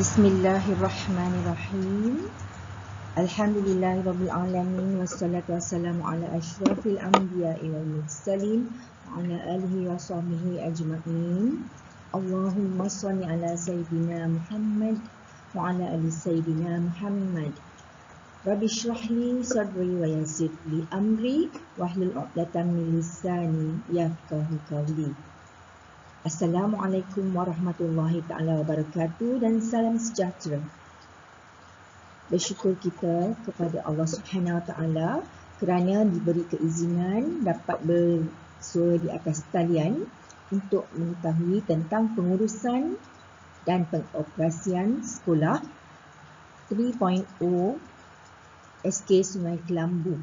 Bismillahirrahmanirrahim. Alhamdulillahirabbil alamin wassalatu wassalamu ala asyrafil anbiya'i wal mursalin wa ala alihi wa sahbihi ajma'in. Allahumma shalli ala sayyidina Muhammad wa ala ali sayyidina Muhammad. Rabbi shrah li sadri wa yassir li amri wahlul 'uqdatam min lisani yafqahu qawli. Assalamualaikum warahmatullahi ta'ala wabarakatuh dan salam sejahtera. Bersyukur kita kepada Allah Subhanahu Wa Ta'ala kerana diberi keizinan dapat bersua di atas talian untuk mengetahui tentang pengurusan dan pengoperasian sekolah 3.0 SK Sungai Kelambu.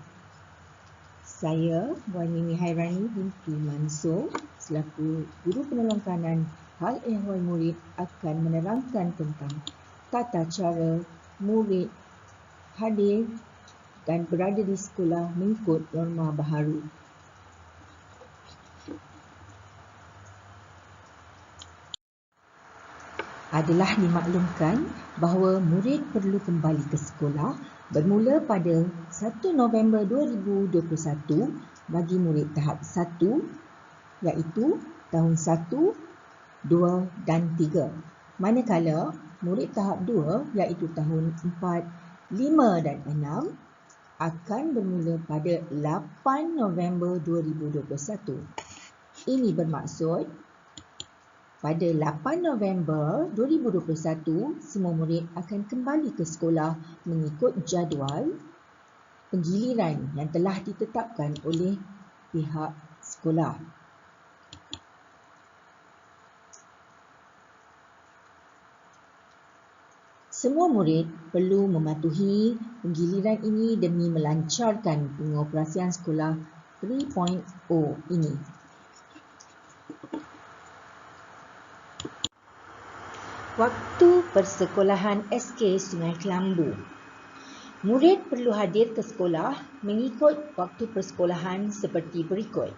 Saya Puan Mimi Hairani binti Mansur selaku Guru Penolong Kanan Hal Ehwal Murid akan menerangkan tentang tata cara murid hadir dan berada di sekolah mengikut norma baharu. Adalah dimaklumkan bahawa murid perlu kembali ke sekolah bermula pada 1 November 2021 bagi murid tahap 1 iaitu tahun 1, 2 dan 3. Manakala murid tahap 2 iaitu tahun 4, 5 dan 6 akan bermula pada 8 November 2021. Ini bermaksud pada 8 November 2021, semua murid akan kembali ke sekolah mengikut jadual penggiliran yang telah ditetapkan oleh pihak sekolah. Semua murid perlu mematuhi penggiliran ini demi melancarkan pengoperasian sekolah 3.0 ini. Waktu persekolahan SK Sungai Kelambu. Murid perlu hadir ke sekolah mengikut waktu persekolahan seperti berikut.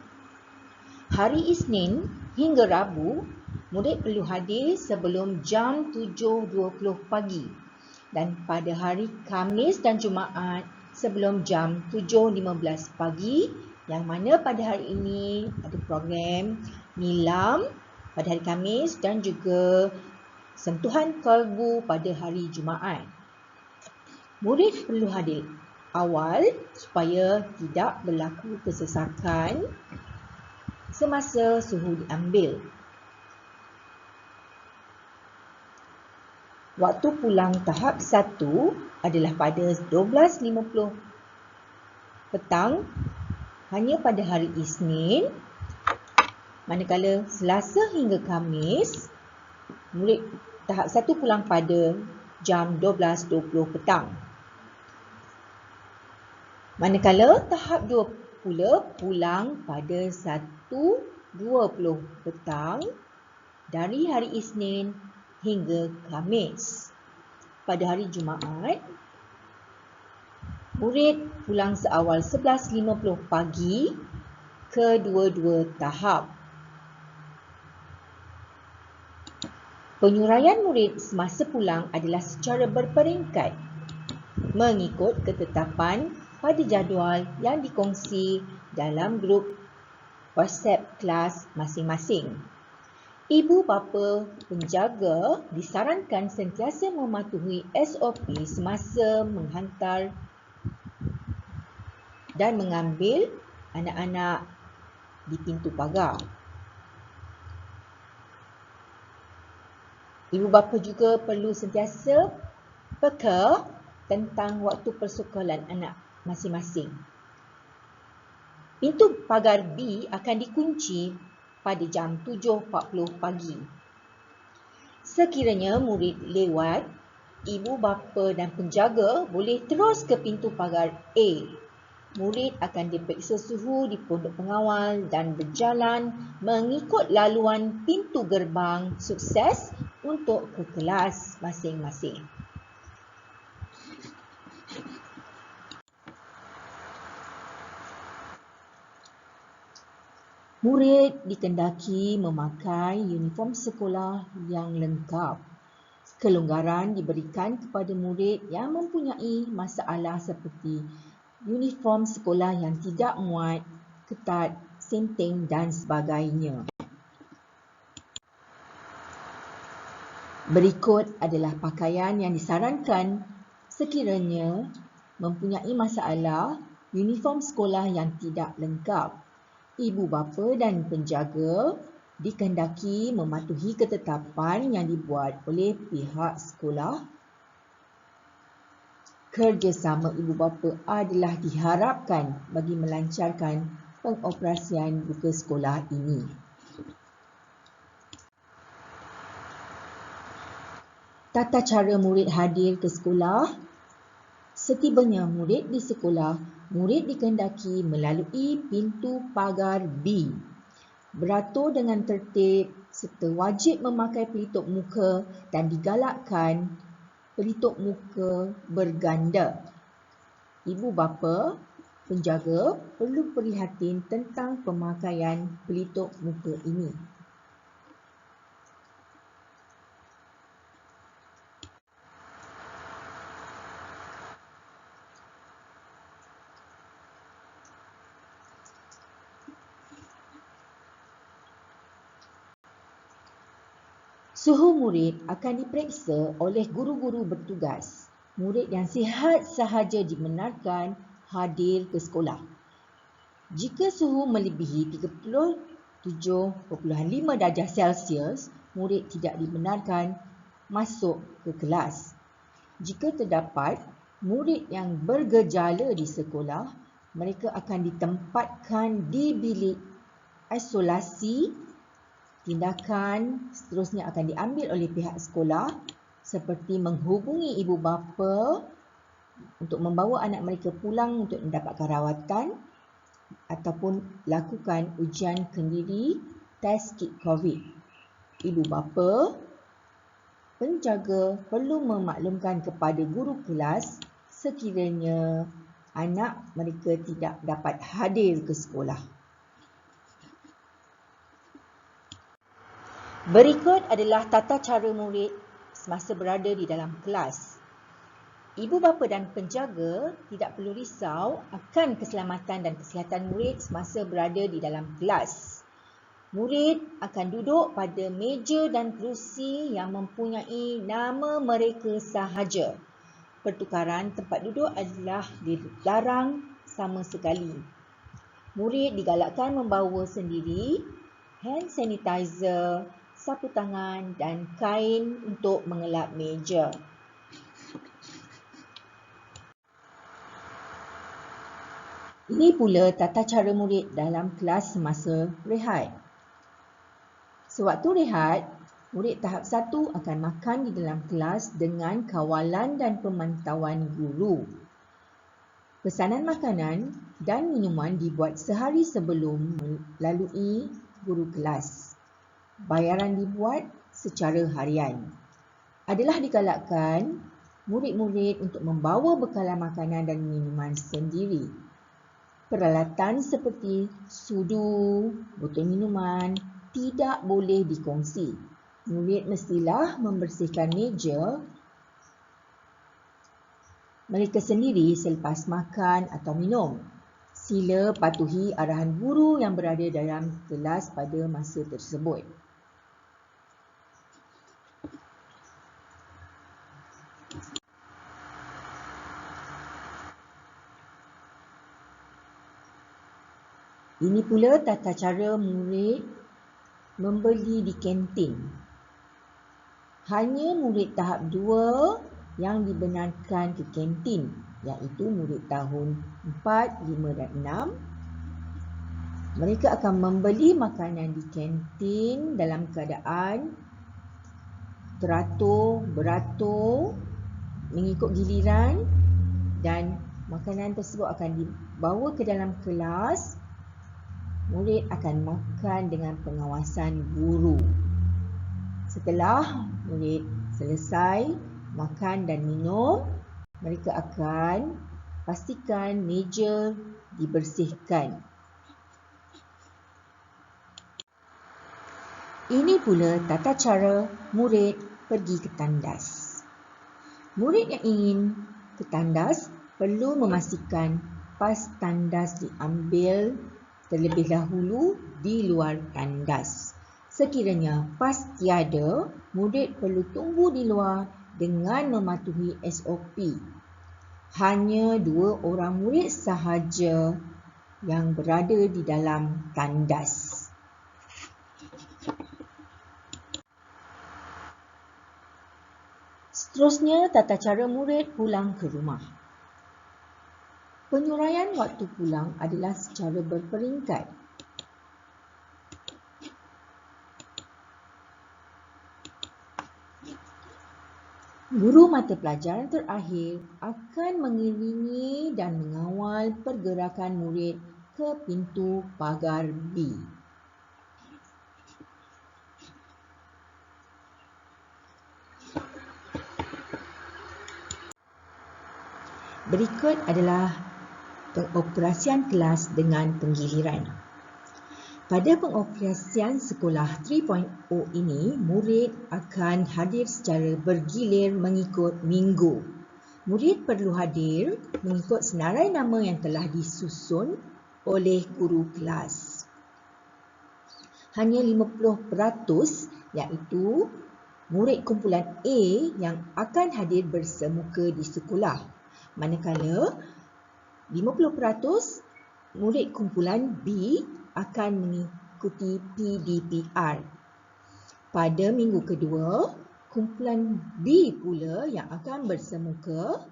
Hari Isnin hingga Rabu, murid perlu hadir sebelum jam 7.20 pagi dan pada hari Khamis dan Jumaat sebelum jam 7.15 pagi, yang mana pada hari ini ada program Nilam pada hari Khamis dan juga sentuhan kalbu pada hari Jumaat. Murid perlu hadir awal supaya tidak berlaku kesesakan semasa suhu diambil. Waktu pulang tahap 1 adalah pada 12.50 petang hanya pada hari Isnin, manakala Selasa hingga Khamis murid tahap 1 pulang pada jam 12.20 petang. Manakala tahap 2 pula pulang pada 1.20 petang dari hari Isnin hingga Khamis. Pada hari Jumaat, murid pulang seawal 11.50 pagi kedua-dua tahap. Penyuraian murid semasa pulang adalah secara berperingkat mengikut ketetapan pada jadual yang dikongsi dalam grup WhatsApp kelas masing-masing. Ibu bapa penjaga disarankan sentiasa mematuhi SOP semasa menghantar dan mengambil anak-anak di pintu pagar. Ibu bapa juga perlu sentiasa peka tentang waktu persekolahan anak masing-masing. Pintu pagar B akan dikunci pada jam 7.40 pagi. Sekiranya murid lewat, ibu bapa dan penjaga boleh terus ke pintu pagar A. Murid akan diperiksa suhu di pondok pengawal dan berjalan mengikut laluan pintu gerbang sukses untuk ke kelas masing-masing. Murid dikendaki memakai uniform sekolah yang lengkap. Kelonggaran diberikan kepada murid yang mempunyai masalah seperti uniform sekolah yang tidak muat, ketat, senting dan sebagainya. Berikut adalah pakaian yang disarankan sekiranya mempunyai masalah uniform sekolah yang tidak lengkap. Ibu bapa dan penjaga dikehendaki mematuhi ketetapan yang dibuat oleh pihak sekolah. Kerjasama ibu bapa adalah diharapkan bagi melancarkan pengoperasian buka sekolah ini. Tata cara murid hadir ke sekolah. Setibanya murid di sekolah, murid dikehendaki melalui pintu pagar B. Beratur dengan tertib serta wajib memakai pelitup muka dan digalakkan pelitup muka berganda. Ibu bapa, penjaga perlu prihatin tentang pemakaian pelitup muka ini. Suhu murid akan diperiksa oleh guru-guru bertugas. Murid yang sihat sahaja dibenarkan hadir ke sekolah. Jika suhu melebihi 37.5 darjah Celsius, murid tidak dibenarkan masuk ke kelas. Jika terdapat murid yang bergejala di sekolah, mereka akan ditempatkan di bilik isolasi. Tindakan seterusnya akan diambil oleh pihak sekolah seperti menghubungi ibu bapa untuk membawa anak mereka pulang untuk mendapatkan rawatan ataupun lakukan ujian kendiri test kit COVID. Ibu bapa, penjaga perlu memaklumkan kepada guru kelas sekiranya anak mereka tidak dapat hadir ke sekolah. Berikut adalah tata cara murid semasa berada di dalam kelas. Ibu bapa dan penjaga tidak perlu risau akan keselamatan dan kesihatan murid semasa berada di dalam kelas. Murid akan duduk pada meja dan kerusi yang mempunyai nama mereka sahaja. Pertukaran tempat duduk adalah dilarang sama sekali. Murid digalakkan membawa sendiri hand sanitizer, sapu tangan dan kain untuk mengelap meja. Ini pula tata cara murid dalam kelas semasa rehat. Sewaktu rehat, murid tahap 1 akan makan di dalam kelas dengan kawalan dan pemantauan guru. Pesanan makanan dan minuman dibuat sehari sebelum melalui guru kelas. Bayaran dibuat secara harian. Adalah digalakkan murid-murid untuk membawa bekalan makanan dan minuman sendiri. Peralatan seperti sudu, botol minuman tidak boleh dikongsi. Murid mestilah membersihkan meja mereka sendiri selepas makan atau minum. Sila patuhi arahan guru yang berada dalam kelas pada masa tersebut. Ini pula tata cara murid membeli di kantin. Hanya murid tahap 2 yang dibenarkan ke kantin, iaitu murid tahun 4, 5 dan 6. Mereka akan membeli makanan di kantin dalam keadaan teratur, beratur, mengikut giliran dan makanan tersebut akan dibawa ke dalam kelas. Murid akan makan dengan pengawasan guru. Setelah murid selesai makan dan minum, mereka akan pastikan meja dibersihkan. Ini pula tata cara murid pergi ke tandas. Murid yang ingin ke tandas perlu memastikan pas tandas diambil terlebih dahulu di luar tandas. Sekiranya pas tiada, murid perlu tunggu di luar dengan mematuhi SOP. Hanya 2 orang murid sahaja yang berada di dalam tandas. Seterusnya, tata cara murid pulang ke rumah. Penyuraian waktu pulang adalah secara berperingkat. Guru mata pelajaran terakhir akan mengiringi dan mengawal pergerakan murid ke pintu pagar B. Berikut adalah pengoperasian kelas dengan penggiliran. Pada pengoperasian sekolah 3.0 ini, murid akan hadir secara bergilir mengikut minggu. Murid perlu hadir mengikut senarai nama yang telah disusun oleh guru kelas. Hanya 50% iaitu murid kumpulan A yang akan hadir bersemuka di sekolah. Manakala 50% murid kumpulan B akan mengikuti PDPR. Pada minggu kedua, kumpulan B pula yang akan bersemuka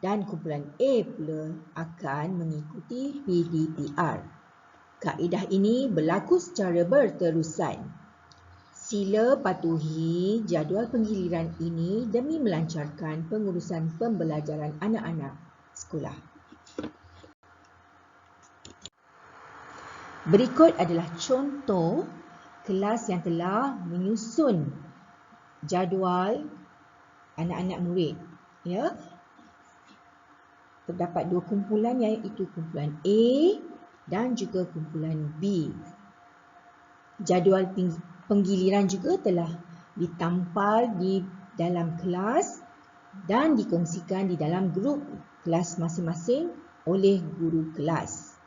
dan kumpulan A pula akan mengikuti PDPR. Kaedah ini berlaku secara berterusan. Sila patuhi jadual penggiliran ini demi melancarkan pengurusan pembelajaran anak-anak sekolah. Berikut adalah contoh kelas yang telah menyusun jadual anak-anak murid. Ya. Terdapat 2 kumpulan iaitu kumpulan A dan juga kumpulan B. Jadual penggiliran juga telah ditampal di dalam kelas dan dikongsikan di dalam grup kelas masing-masing oleh guru kelas.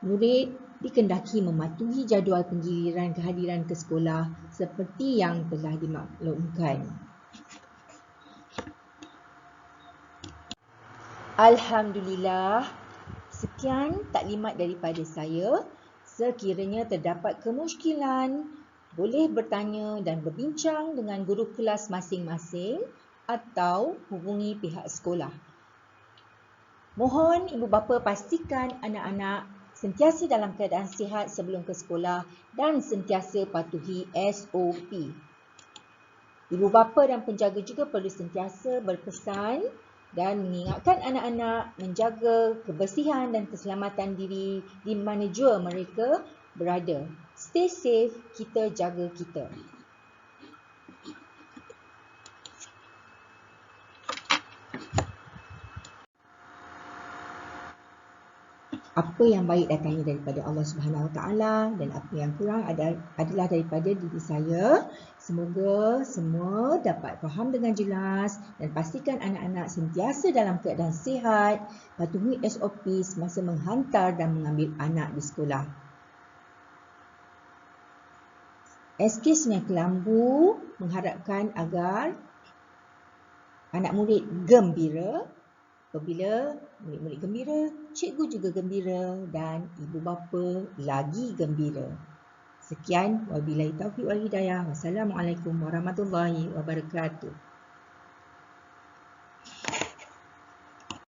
Murid dikendaki mematuhi jadual penggiliran kehadiran ke sekolah seperti yang telah dimaklumkan. Alhamdulillah, sekian taklimat daripada saya. Sekiranya terdapat kemusykilan, boleh bertanya dan berbincang dengan guru kelas masing-masing atau hubungi pihak sekolah. Mohon ibu bapa pastikan anak-anak sentiasa dalam keadaan sihat sebelum ke sekolah dan sentiasa patuhi SOP. Ibu bapa dan penjaga juga perlu sentiasa berpesan dan mengingatkan anak-anak menjaga kebersihan dan keselamatan diri di mana jua mereka berada. Stay safe, kita jaga kita. Apa yang baik datangnya daripada Allah Subhanahu Wa Taala dan apa yang kurang adalah daripada diri saya. Semoga semua dapat faham dengan jelas dan pastikan anak-anak sentiasa dalam keadaan sihat, patuhi SOP semasa menghantar dan mengambil anak di sekolah. SK Sungai Kelambu mengharapkan agar anak murid gembira. Apabila murid-murid gembira, cikgu juga gembira dan ibu bapa lagi gembira. Sekian, wabillahi taufiq wal hidayah. Wassalamualaikum warahmatullahi wabarakatuh.